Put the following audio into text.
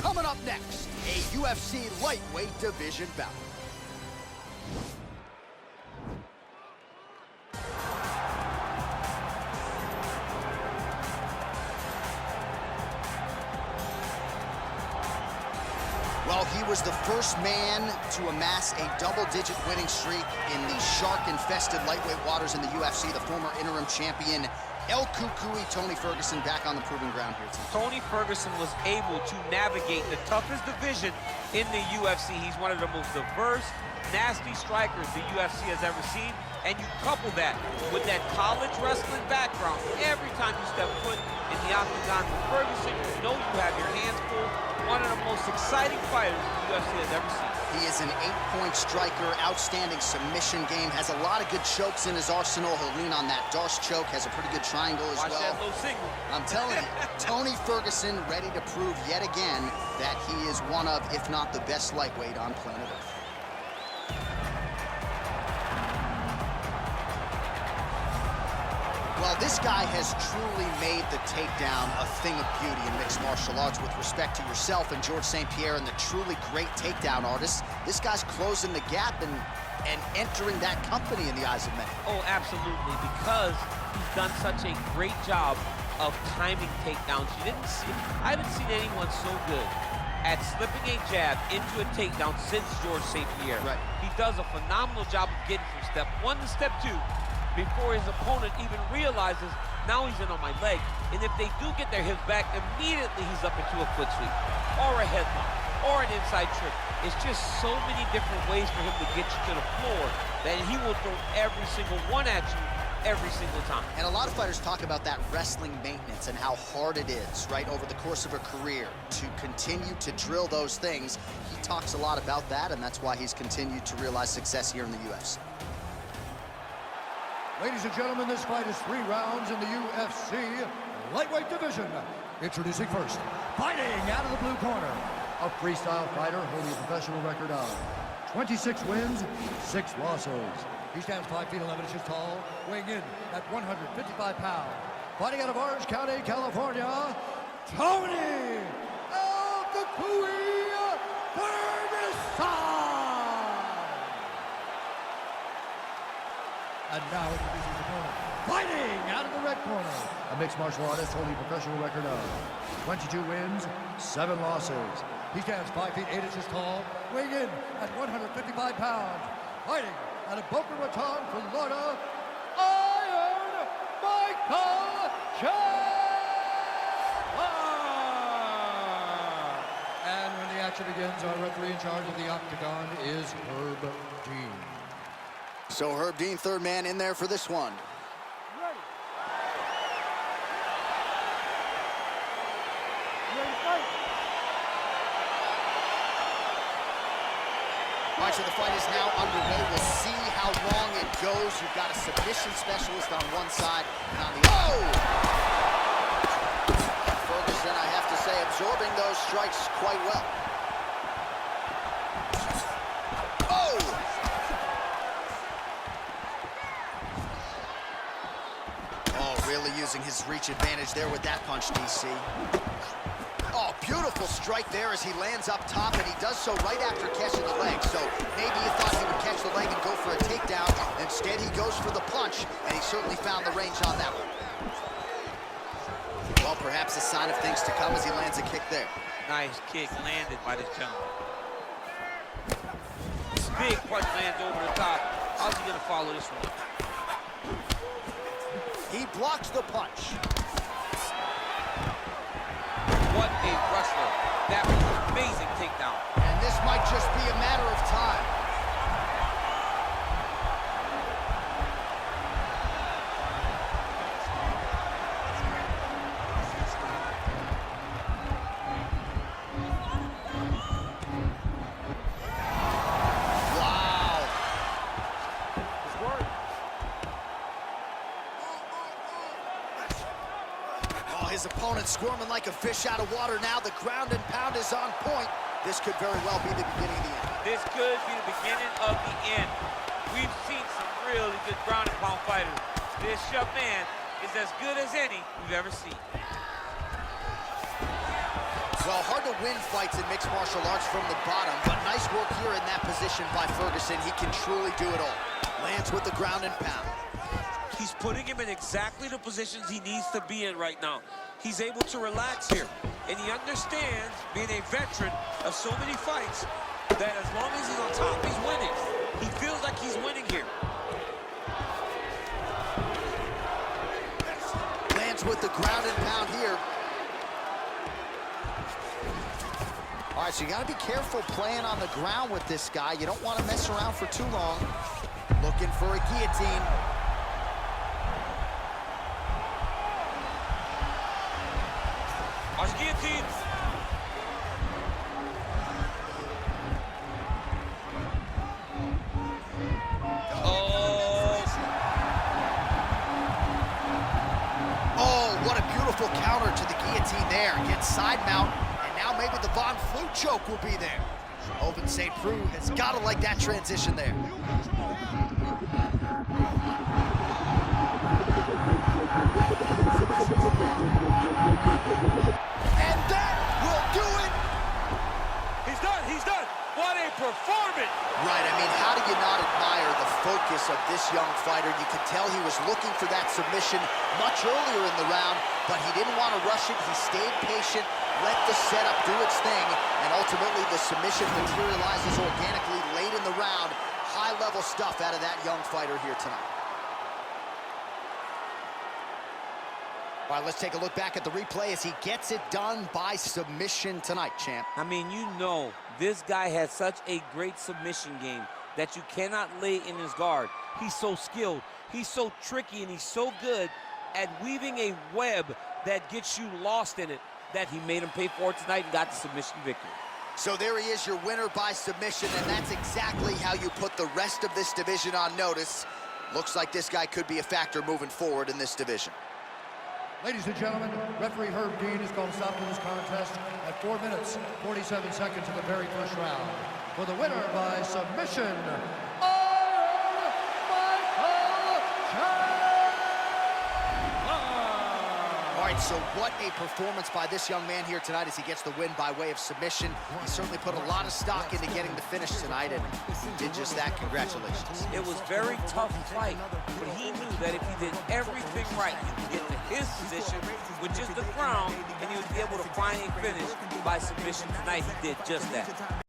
Coming up next, a UFC lightweight division bout. Well, he was the first man to amass a double-digit winning streak in the shark-infested lightweight waters in the UFC, the former interim champion, El Cucuy, Tony Ferguson, back on the proving ground here tonight. Tony Ferguson was able to navigate the toughest division in the UFC. He's one of the most diverse, nasty strikers the UFC has ever seen. And you couple that with that college wrestling background. Every time you step foot in the octagon with Ferguson, you know you have your hands full. One of the most exciting fighters the UFC has ever seen. He is an 8-point striker, outstanding submission game, has a lot of good chokes in his arsenal. He'll lean on that Darce choke, has a pretty good triangle as well. Watch that low single. I'm telling you, Tony Ferguson ready to prove yet again that he is one of, if not the best lightweight on planet Earth. Well, this guy has truly made the takedown a thing of beauty in mixed martial arts. With respect to yourself and George St. Pierre and the truly great takedown artists, this guy's closing the gap and entering that company in the eyes of many. Oh, absolutely, because he's done such a great job of timing takedowns. I haven't seen anyone so good at slipping a jab into a takedown since George St. Pierre. Right. He does a phenomenal job of getting from step 1 to step 2 before his opponent even realizes, now he's in on my leg. And if they do get their hips back, immediately he's up into a foot sweep, or a headlock, or an inside trick. It's just so many different ways for him to get you to the floor that he will throw every single one at you every single time. And a lot of fighters talk about that wrestling maintenance and how hard it is, right, over the course of a career to continue to drill those things. He talks a lot about that, and that's why he's continued to realize success here in the UFC. Ladies and gentlemen, this fight is 3 rounds in the UFC lightweight division. Introducing first, fighting out of the blue corner, a freestyle fighter holding a professional record of 26 wins, 6 losses. He stands 5 feet 11 inches tall, weighing in at 155 pounds. Fighting out of Orange County, California, Tony El Cucuy Ferguson. And now introducing his opponent, fighting out of the red corner, a mixed martial artist holding a professional record of 22 wins, 7 losses. He stands 5 feet 8 inches tall, weighing in at 155 pounds. Fighting out of Boca Raton, Florida, Iron Michael Chandler. And when the action begins, our referee in charge of the octagon is Herb Dean. So Herb Dean, third man in there for this one. Ready. Ready to fight. All right, so the fight is now underway. We'll see how long it goes. You've got a submission specialist on one side and on the other. Oh! Ferguson, I have to say, absorbing those strikes quite well. Really using his reach advantage there with that punch, DC. Oh, beautiful strike there as he lands up top, and he does so right after catching the leg. So maybe he thought he would catch the leg and go for a takedown. Instead, he goes for the punch, and he certainly found the range on that one. Well, perhaps a sign of things to come as he lands a kick there. Nice kick landed by this gentleman. Big punch lands over the top. How's he gonna follow this one? He blocks the punch. What a wrestler. That was an amazing takedown. And this might just be a matter of time. His opponent squirming like a fish out of water now. The ground and pound is on point. This could very well be the beginning of the end. This could be the beginning of the end. We've seen some really good ground and pound fighters. This young man is as good as any we've ever seen. Well, hard to win fights in mixed martial arts from the bottom, but nice work here in that position by Ferguson. He can truly do it all. Lands with the ground and pound. He's putting him in exactly the positions he needs to be in right now. He's able to relax here, and he understands, being a veteran of so many fights, that as long as he's on top, he's winning. He feels like he's winning here. Lands with the ground and pound here. All right, so you got to be careful playing on the ground with this guy. You don't want to mess around for too long. Looking for a guillotine. Watch guillotine. Oh, what a beautiful counter to the guillotine there. Gets side mount, and now maybe the Von Flue choke will be there. Open St. Preux has got to like that transition there. And that will do it. He's done, he's done. What a performance. Right, I mean, how do you not admire the focus of this young fighter? You could tell he was looking for that submission much earlier in the round, but he didn't want to rush it. He stayed patient, let the setup do its thing, and ultimately the submission materializes organically late in the round. High-level stuff out of that young fighter here tonight. All right, let's take a look back at the replay as he gets it done by submission tonight, champ. I mean, you know, this guy has such a great submission game that you cannot lay in his guard. He's so skilled, he's so tricky, and he's so good at weaving a web that gets you lost in it that he made him pay for it tonight and got the submission victory. So there he is, your winner by submission, and that's exactly how you put the rest of this division on notice. Looks like this guy could be a factor moving forward in this division. Ladies and gentlemen, referee Herb Dean has called stop to this contest at 4 minutes, 47 seconds of the very first round. For the winner by submission, All right, so what a performance by this young man here tonight as he gets the win by way of submission. He certainly put a lot of stock into getting the finish tonight, and did just that. Congratulations. It was very tough fight, but he knew that if he did everything right, he could get to his position, which is the crown, and he would be able to find a finish by submission tonight. He did just that.